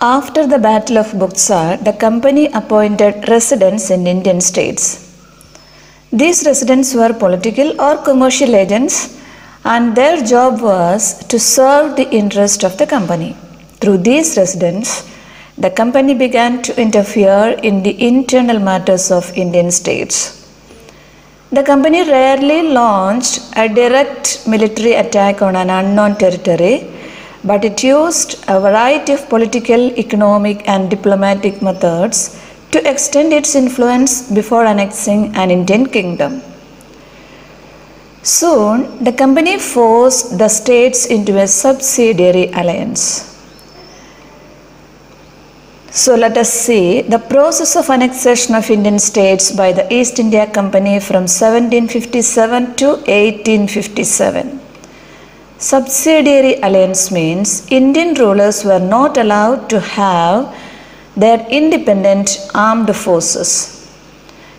After the Battle of Buxar, the company appointed residents in Indian states. These residents were political or commercial agents, and their job was to serve the interest of the company. Through these residents, the company began to interfere in the internal matters of Indian states. The company rarely launched a direct military attack on an unknown territory, but it used a variety of political, economic, and diplomatic methods to extend its influence before annexing an Indian kingdom. Soon, the company forced the states into a subsidiary alliance. So let us see the process of annexation of Indian states by the East India Company from 1757 to 1857. Subsidiary alliance means Indian rulers were not allowed to have their independent armed forces.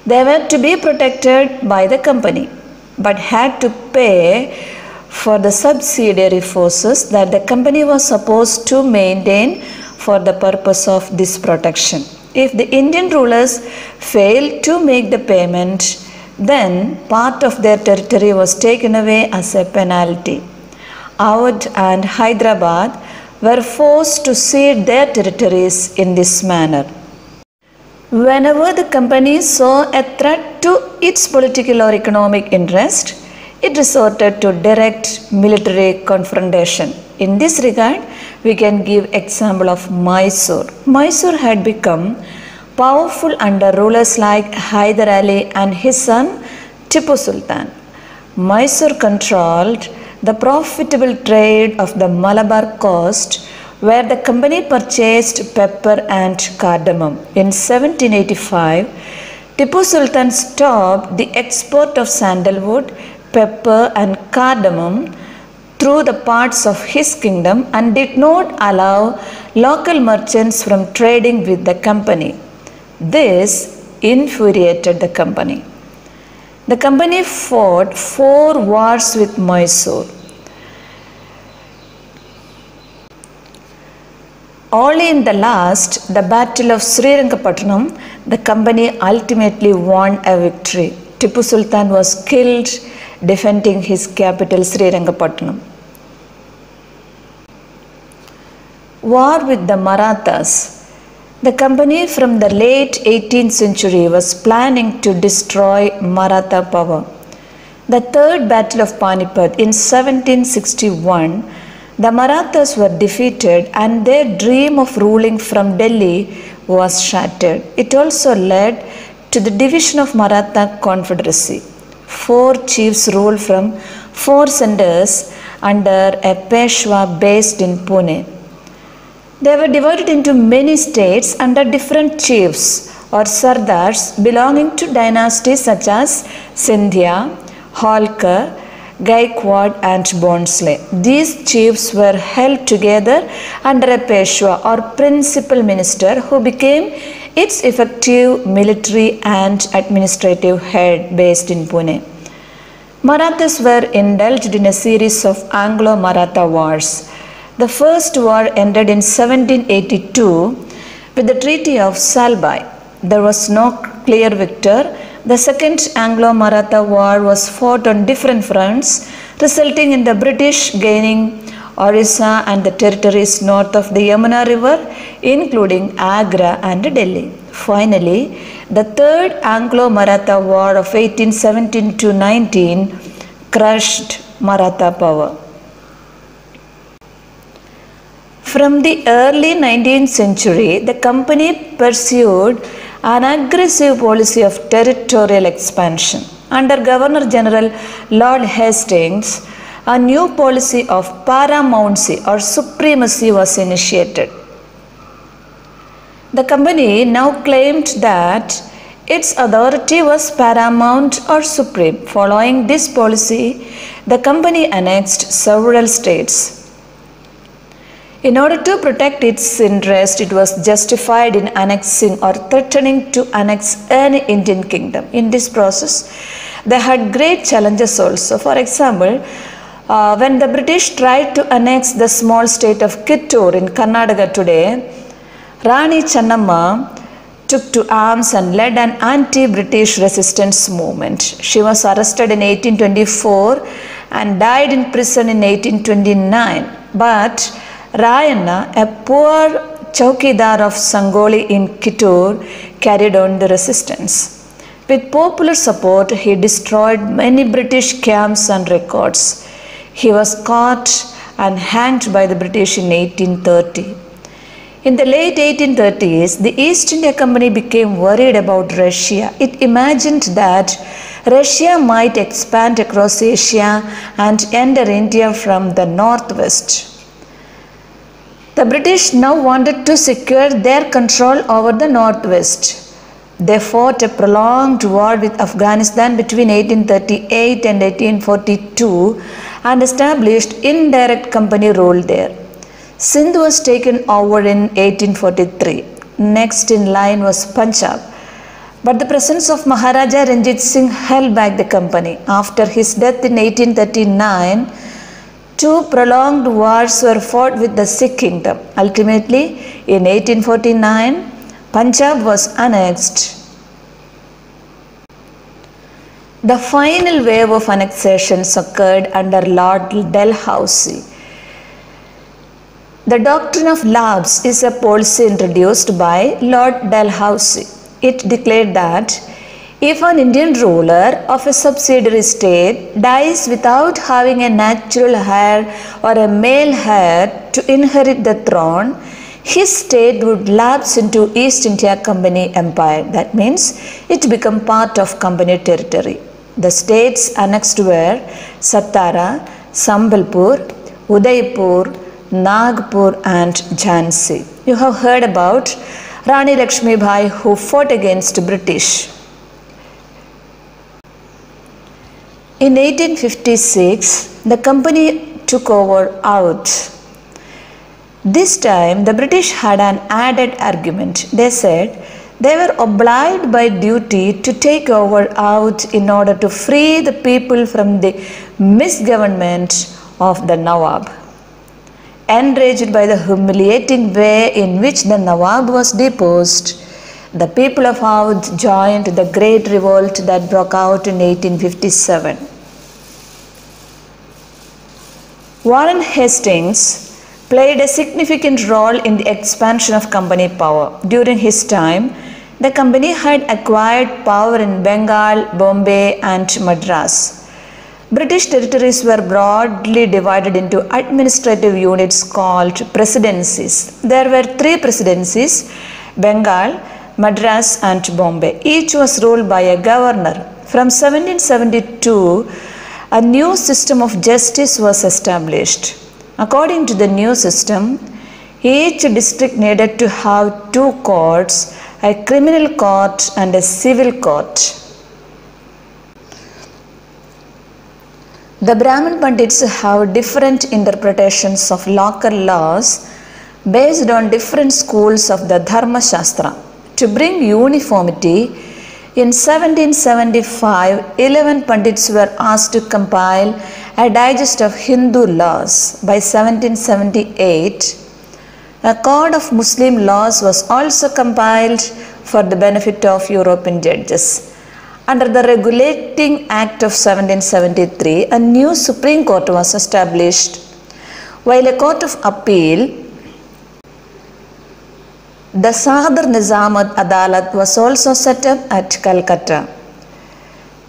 They were to be protected by the company, but had to pay for the subsidiary forces that the company was supposed to maintain for the purpose of this protection. If the Indian rulers failed to make the payment, then part of their territory was taken away as a penalty. Awadh and Hyderabad were forced to cede their territories in this manner. Whenever the company saw a threat to its political or economic interest, it resorted to direct military confrontation. In this regard, we can give example of Mysore. Mysore had become powerful under rulers like Hyder Ali and his son Tipu Sultan. Mysore controlled the profitable trade of the Malabar coast, where the company purchased pepper and cardamom. In 1785, Tipu Sultan stopped the export of sandalwood, pepper and cardamom through the parts of his kingdom and did not allow local merchants from trading with the company. This infuriated the company. The company fought 4 wars with Mysore. Only in the last, the Battle of Srirangapatnam, the company ultimately won a victory. Tipu Sultan was killed defending his capital Srirangapatnam. War with the Marathas. The company from the late 18th century was planning to destroy Maratha power. The Third Battle of Panipat in 1761, the Marathas were defeated and their dream of ruling from Delhi was shattered. It also led to the division of Maratha Confederacy. 4 chiefs ruled from 4 centers under a Peshwa based in Pune. They were divided into many states under different chiefs or sardars belonging to dynasties such as Scindia, Holkar, Gaikwad and Bhonsle. These chiefs were held together under a Peshwa or principal minister who became its effective military and administrative head based in Pune. Marathas were indulged in a series of Anglo-Maratha wars. The first war ended in 1782 with the Treaty of Salbai. There was no clear victor. The second Anglo-Maratha war was fought on different fronts, resulting in the British gaining Orissa and the territories north of the Yamuna River, including Agra and Delhi. Finally, the Third Anglo-Maratha War of 1817-19 crushed Maratha power. From the early 19th century, the company pursued an aggressive policy of territorial expansion. Under Governor General Lord Hastings, a new policy of paramountcy or supremacy was initiated. The company now claimed that its authority was paramount or supreme. Following this policy, the company annexed several states. In order to protect its interest, it was justified in annexing or threatening to annex any Indian kingdom. In this process, they had great challenges also. For example, when the British tried to annex the small state of Kittur in Karnataka today, Rani Channamma took to arms and led an anti-British resistance movement. She was arrested in 1824 and died in prison in 1829. But Rayana, a poor Chaukidar of Sangoli in Kittur, carried on the resistance. With popular support, he destroyed many British camps and records. He was caught and hanged by the British in 1830. In the late 1830s, the East India Company became worried about Russia. It imagined that Russia might expand across Asia and enter India from the northwest. The British now wanted to secure their control over the northwest. They fought a prolonged war with Afghanistan between 1838 and 1842 and established indirect company rule there. Sindh was taken over in 1843. Next in line was Punjab. But the presence of Maharaja Ranjit Singh held back the company. After his death in 1839, two prolonged wars were fought with the Sikh kingdom. Ultimately, in 1849, Punjab was annexed. The final wave of annexations occurred under Lord Dalhousie. The doctrine of lapse is a policy introduced by Lord Dalhousie. It declared that if an Indian ruler of a subsidiary state dies without having a natural heir or a male heir to inherit the throne, his state would lapse into East India Company Empire. That means it become part of company territory. The states annexed were Satara, Sambalpur, Udaipur, Nagpur and Jhansi. You have heard about Rani Lakshmi Bai who fought against British. In 1856, the company took over Oudh. This time the British had an added argument. They said they were obliged by duty to take over Oudh in order to free the people from the misgovernment of the Nawab. Enraged by the humiliating way in which the Nawab was deposed, the people of Oudh joined the great revolt that broke out in 1857. Warren Hastings played a significant role in the expansion of company power. During his time, the company had acquired power in Bengal, Bombay and Madras. British territories were broadly divided into administrative units called presidencies. There were 3 presidencies: Bengal, Madras and Bombay. Each was ruled by a governor. From 1772, a new system of justice was established. According to the new system, each district needed to have 2 courts, a criminal court and a civil court. The Brahmin Pandits have different interpretations of local laws based on different schools of the Dharma Shastra. To bring uniformity, in 1775, 11 Pandits were asked to compile a digest of Hindu laws. By 1778, a code of Muslim laws was also compiled for the benefit of European judges. Under the Regulating Act of 1773, a new Supreme Court was established, while a Court of Appeal, the Sadr Nizamud Adalat, was also set up at Calcutta.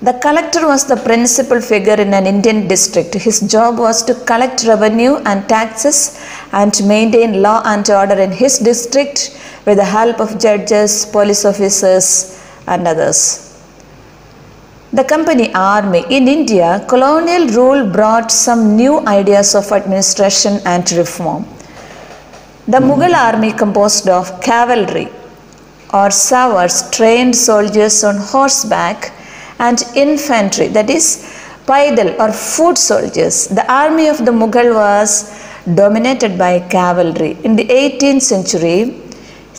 The collector was the principal figure in an Indian district. His job was to collect revenue and taxes and maintain law and order in his district with the help of judges, police officers and others. The company army. In India, colonial rule brought some new ideas of administration and reform. The Mughal army, composed of cavalry or savars, trained soldiers on horseback, and infantry, that is paidal or foot soldiers. The army of the Mughal was dominated by cavalry. In the 18th century,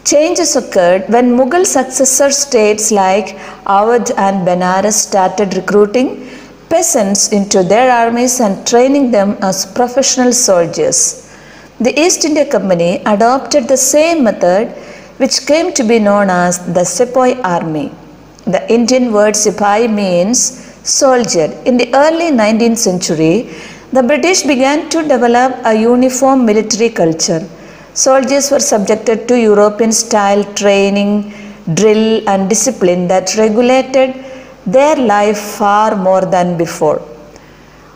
changes occurred when Mughal successor states like Awadh and Benares started recruiting peasants into their armies and training them as professional soldiers. The East India Company adopted the same method, which came to be known as the Sepoy Army. The Indian word Sipahi means soldier. In the early 19th century, the British began to develop a uniform military culture. Soldiers were subjected to European-style training, drill and discipline that regulated their life far more than before.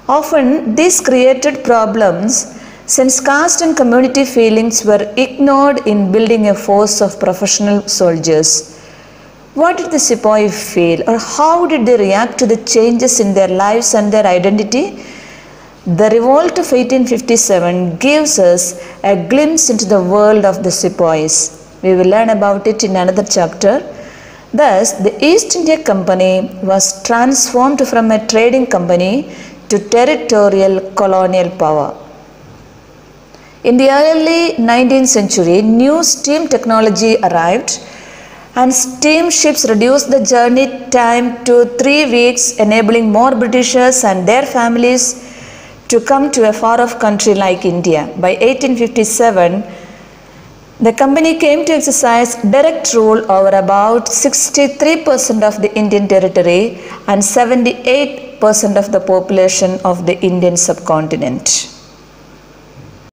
Often, this created problems since caste and community feelings were ignored in building a force of professional soldiers. What did the Sepoy feel, or how did they react to the changes in their lives and their identity? The revolt of 1857 gives us a glimpse into the world of the Sepoys. We will learn about it in another chapter. Thus, the East India Company was transformed from a trading company to territorial colonial power. In the early 19th century, new steam technology arrived, and steamships reduced the journey time to 3 weeks, enabling more Britishers and their families to come to a far-off country like India. By 1857, the company came to exercise direct rule over about 63% of the Indian territory and 78% of the population of the Indian subcontinent.